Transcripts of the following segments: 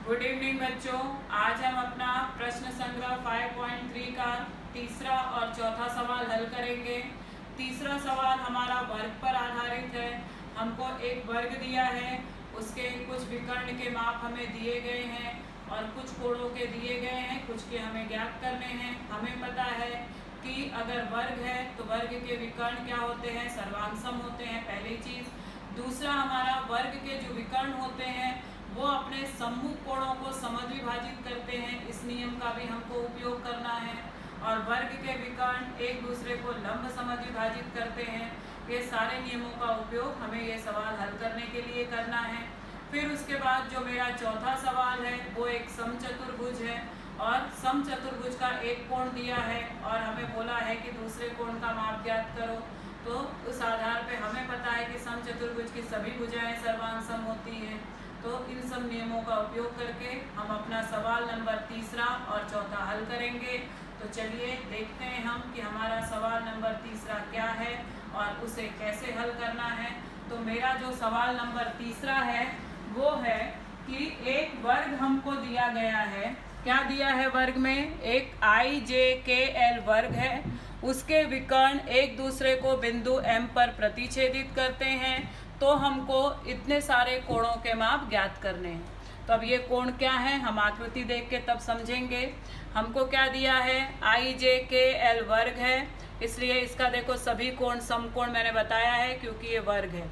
Good evening बच्चों। आज हम अपना प्रश्न संग्रह 5.3 का तीसरा और चौथा सवाल हल करेंगे। तीसरा सवाल हमारा वर्ग पर आधारित है। हमको एक वर्ग दिया है, उसके कुछ विकर्ण के माप हमें दिए गए हैं और कुछ कोणों के दिए गए हैं, कुछ के हमें ज्ञात करने हैं। हमें पता है कि अगर वर्ग है तो वर्ग के विकर्ण क्या होते हैं, सर्वांग होते हैं, पहली चीज। दूसरा, हमारा वर्ग के जो विकर्ण होते हैं वो अपने सम्मुख कोणों को समद्विभाजित करते हैं। इस नियम का भी हमको उपयोग करना है। और वर्ग के विकर्ण एक दूसरे को लंब समद्विभाजित करते हैं। ये सारे नियमों का उपयोग हमें ये सवाल हल करने के लिए करना है। फिर उसके बाद जो मेरा चौथा सवाल है वो एक समचतुर्भुज है और समचतुर्भुज का एक कोण दिया है और हमें बोला है कि दूसरे कोण का माप ज्ञात करो। तो उस आधार पे हमें पता है कि समचतुर्भुज की सभी भुजाएं सर्वांग सम होती हैं। तो इन सब नियमों का उपयोग करके हम अपना सवाल नंबर तीसरा और चौथा हल करेंगे। तो चलिए देखते हैं हम कि हमारा सवाल नंबर तीसरा क्या है और उसे कैसे हल करना है। तो मेरा जो सवाल नंबर तीसरा है वो है कि एक वर्ग हमको दिया गया है। क्या दिया है वर्ग में? एक IJKL वर्ग है। उसके विकर्ण एक दूसरे को बिंदु M पर प्रतिच्छेदित करते हैं। तो हमको इतने सारे कोणों के माप ज्ञात करने हैं। तो अब ये कोण क्या है हम आकृति देख के तब समझेंगे। हमको क्या दिया है? IJKL वर्ग है, इसलिए इसका देखो सभी कोण समकोण मैंने बताया है क्योंकि ये वर्ग है।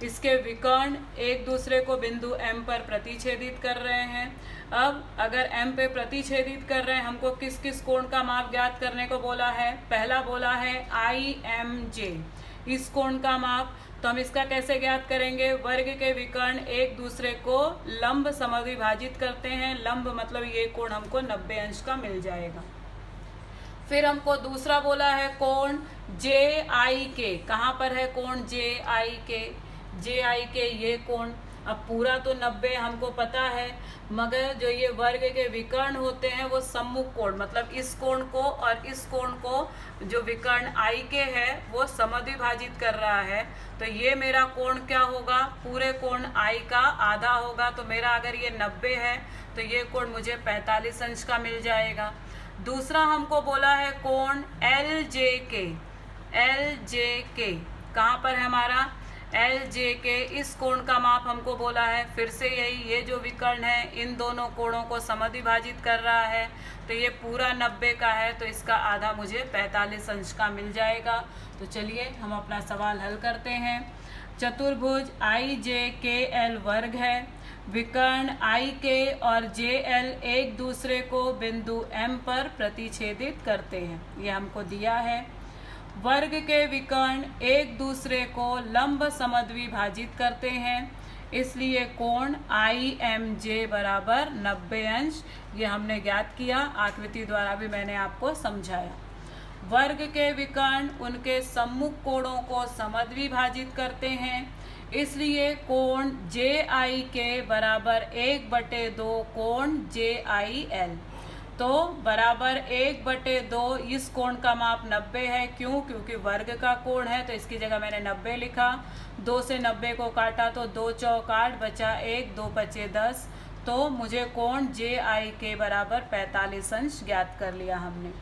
इसके विकर्ण एक दूसरे को बिंदु M पर प्रतिच्छेदित कर रहे हैं। अब अगर M पे प्रतिच्छेदित कर रहे हैं, हमको किस किस कोण का माप ज्ञात करने को बोला है? पहला बोला है IMJ, इस कोण का माप। तो हम इसका कैसे ज्ञात करेंगे? वर्ग के विकर्ण एक दूसरे को लंब समद्विभाजित करते हैं। लंब मतलब ये कोण हमको 90 अंश का मिल जाएगा। फिर हमको दूसरा बोला है कोण JIK। कहाँ पर है कोण JIK? JIK ये कोण। अब पूरा तो 90 हमको पता है, मगर जो ये वर्ग के विकर्ण होते हैं वो सम्मुख कोण, मतलब इस कोण को और इस कोण को जो विकर्ण IK है वो समद्विभाजित कर रहा है। तो ये मेरा कोण क्या होगा? पूरे कोण I का आधा होगा। तो मेरा अगर ये 90 है तो ये कोण मुझे 45 अंश का मिल जाएगा। दूसरा हमको बोला है कोण LJK। LJK कहाँ पर है हमारा? LJK इस कोण का माप हमको बोला है। फिर से यही, ये जो विकर्ण है इन दोनों कोणों को समद्विभाजित कर रहा है। तो ये पूरा 90 का है तो इसका आधा मुझे 45 अंश का मिल जाएगा। तो चलिए हम अपना सवाल हल करते हैं। चतुर्भुज IJKL वर्ग है। विकर्ण IK और JL एक दूसरे को बिंदु M पर प्रतिच्छेदित करते हैं, ये हमको दिया है। वर्ग के विकर्ण एक दूसरे को लंब समद्विभाजित करते हैं, इसलिए कोण IMJ बराबर 90 अंश, ये हमने ज्ञात किया। आकृति द्वारा भी मैंने आपको समझाया। वर्ग के विकर्ण उनके सम्मुख कोणों को समद्विभाजित करते हैं, इसलिए कोण JIK बराबर 1/2 कोण JIL। तो बराबर 1/2, इस कोण का माप 90 है। क्यों? क्योंकि वर्ग का कोण है तो इसकी जगह मैंने 90 लिखा। 2 से 90 को काटा तो 2 चौक 8, बचा 1, 2 बचे 10। तो मुझे कोण JIK बराबर 45 अंश ज्ञात कर लिया हमने।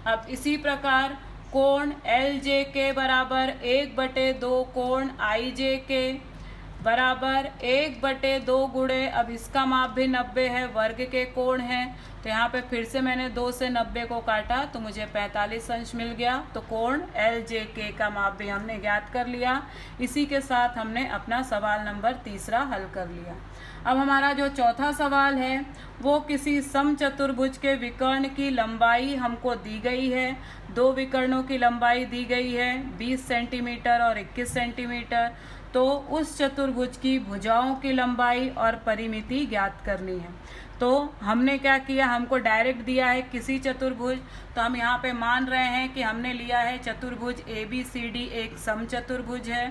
अब इसी प्रकार कोण LJK बराबर 1/2 कोण IJK बराबर 1/2 गुणे, अब इसका माप भी 90 है, वर्ग के कोण है। तो यहाँ पे फिर से मैंने 2 से 90 को काटा तो मुझे 45 अंश मिल गया। तो कोण LJK का माप भी हमने ज्ञात कर लिया। इसी के साथ हमने अपना सवाल नंबर तीसरा हल कर लिया। अब हमारा जो चौथा सवाल है वो किसी समचतुर्भुज के विकर्ण की लंबाई हमको दी गई है। दो विकर्णों की लंबाई दी गई है 20 सेंटीमीटर और 21 सेंटीमीटर। तो उस चतुर्भुज की भुजाओं की लंबाई और परिमिति ज्ञात करनी है। तो हमने क्या किया, हमको डायरेक्ट दिया है किसी चतुर्भुज, तो हम यहाँ पे मान रहे हैं कि हमने लिया है चतुर्भुज ABCD एक समचतुर्भुज है।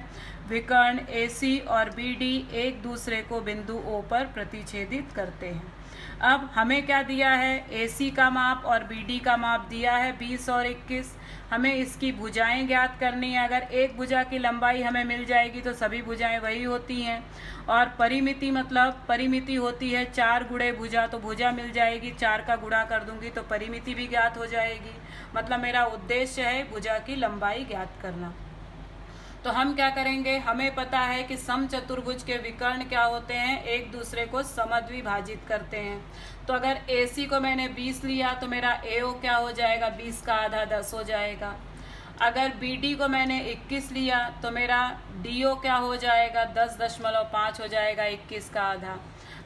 विकर्ण AC और BD एक दूसरे को बिंदु O पर प्रतिच्छेदित करते हैं। अब हमें क्या दिया है, AC का माप और BD का माप दिया है 20 और 21। हमें इसकी भुजाएं ज्ञात करनी है। अगर एक भुजा की लंबाई हमें मिल जाएगी तो सभी भुजाएं वही होती हैं। और परिमिति मतलब परिमिति होती है 4 गुणे भुजा, तो भुजा मिल जाएगी, 4 का गुणा कर दूंगी तो परिमिति भी ज्ञात हो जाएगी। मतलब मेरा उद्देश्य है भुजा की लंबाई ज्ञात करना। तो हम क्या करेंगे, हमें पता है कि समचतुर्भुज के विकर्ण क्या होते हैं, एक दूसरे को समद्विभाजित करते हैं। तो अगर AC को मैंने 20 लिया तो मेरा AO क्या हो जाएगा, 20 का आधा 10 हो जाएगा। अगर BD को मैंने 21 लिया तो मेरा DO क्या हो जाएगा, 10.5 हो जाएगा, 21 का आधा।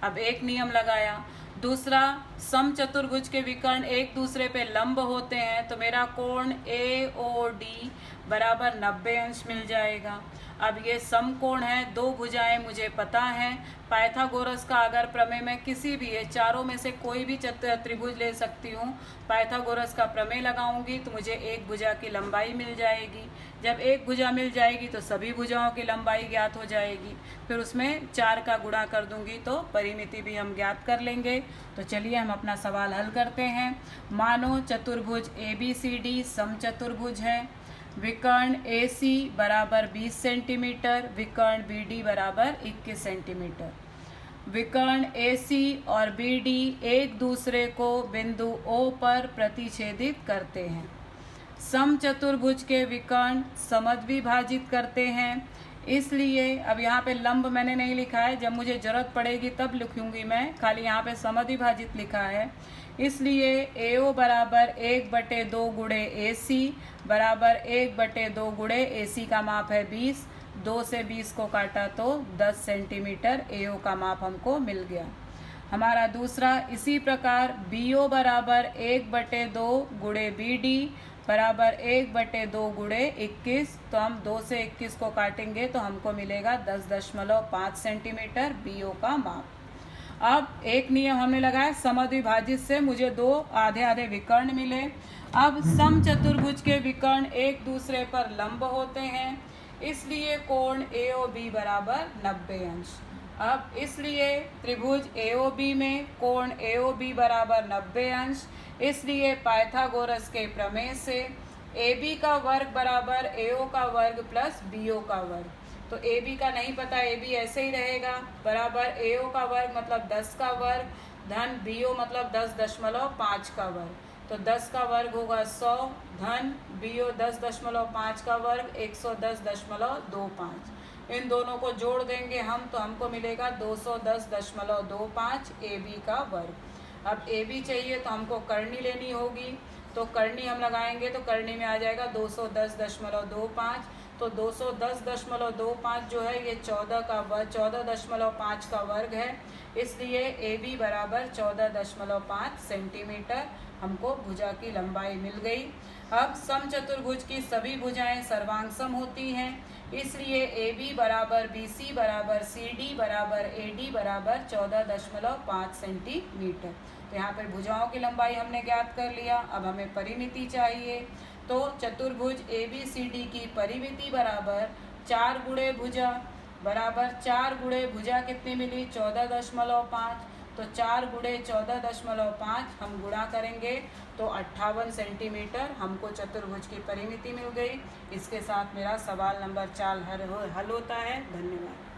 अब एक नियम लगाया। दूसरा, समचतुर्भुज के विकर्ण एक दूसरे पे लंब होते हैं तो मेरा कोण AOD बराबर 90 अंश मिल जाएगा। अब ये समकोण है, दो भुजाएं मुझे पता है। पाइथागोरस का अगर प्रमेय मैं किसी भी ये चारों में से कोई भी त्रिभुज ले सकती हूँ, पाइथागोरस का प्रमेय लगाऊंगी तो मुझे एक भुजा की लंबाई मिल जाएगी। जब एक भुजा मिल जाएगी तो सभी भुजाओं की लंबाई ज्ञात हो जाएगी। फिर उसमें 4 का गुणा कर दूंगी तो परिमिति भी हम ज्ञात कर लेंगे। तो चलिए हम अपना सवाल हल करते हैं। मानो चतुर्भुज ABCD समचतुर्भुज है। विकर्ण AC बराबर 20 सेंटीमीटर, विकर्ण BD बराबर 21 सेंटीमीटर। विकर्ण AC और BD एक दूसरे को बिंदु O पर प्रतिच्छेदित करते हैं। समचतुर्भुज के विकर्ण समद्विभाजित करते हैं। इसलिए अब यहाँ पे लंब मैंने नहीं लिखा है, जब मुझे ज़रूरत पड़ेगी तब लिखूंगी मैं, खाली यहाँ पे समद्विभाजित लिखा है। इसलिए AO बराबर 1/2 गुणे AC बराबर 1/2 गुणे AC का माप है 20, 2 से 20 को काटा तो 10 सेंटीमीटर AO का माप हमको मिल गया। हमारा दूसरा, इसी प्रकार BO बराबर 1/2 गुणे BD बराबर 1/2 गुणे 21, तो हम 2 से 21 को काटेंगे तो हमको मिलेगा 10.5 सेंटीमीटर BO का माप। अब एक नियम हमने लगाया, समद्विभाजित से मुझे 2 आधे आधे विकर्ण मिले। अब समचतुर्भुज के विकर्ण एक दूसरे पर लंब होते हैं, इसलिए कोण AOB बराबर 90 अंश। अब इसलिए त्रिभुज AOB में कोण AOB बराबर 90 अंश, इसलिए पाइथागोरस के प्रमेय से AB का वर्ग बराबर AO का वर्ग प्लस BO का वर्ग। तो AB का नहीं पता, AB ऐसे ही रहेगा, बराबर AO का वर्ग मतलब 10 का वर्ग धन BO मतलब 10.5 का वर्ग। तो 10 का वर्ग होगा 100 धन BO 10.5 का वर्ग 110.25। इन दोनों को जोड़ देंगे हम तो हमको मिलेगा 210.25 AB का वर्ग। अब AB चाहिए तो हमको करनी लेनी होगी, तो करनी हम लगाएंगे तो करनी में आ जाएगा 210.25। तो 210.25 जो है ये 14.5 का वर्ग है, इसलिए AB बराबर 14.5 सेंटीमीटर हमको भुजा की लंबाई मिल गई। अब समचतुर्भुज की सभी भुजाएं सर्वांग सम होती हैं, इसलिए AB बराबर BC बराबर CD बराबर AD बराबर 14.5 सेंटीमीटर। तो यहाँ पर भुजाओं की लंबाई हमने ज्ञात कर लिया। अब हमें परिमिति चाहिए, तो चतुर्भुज ABCD की परिमिति बराबर 4 गुणे भुजा बराबर 4 गुणे भुजा कितनी मिली, 14.5। तो 4 गुणे 14.5 हम गुणा करेंगे तो 58 सेंटीमीटर हमको चतुर्भुज की परिमिति मिल गई। इसके साथ मेरा सवाल नंबर 4 हल होता है। धन्यवाद।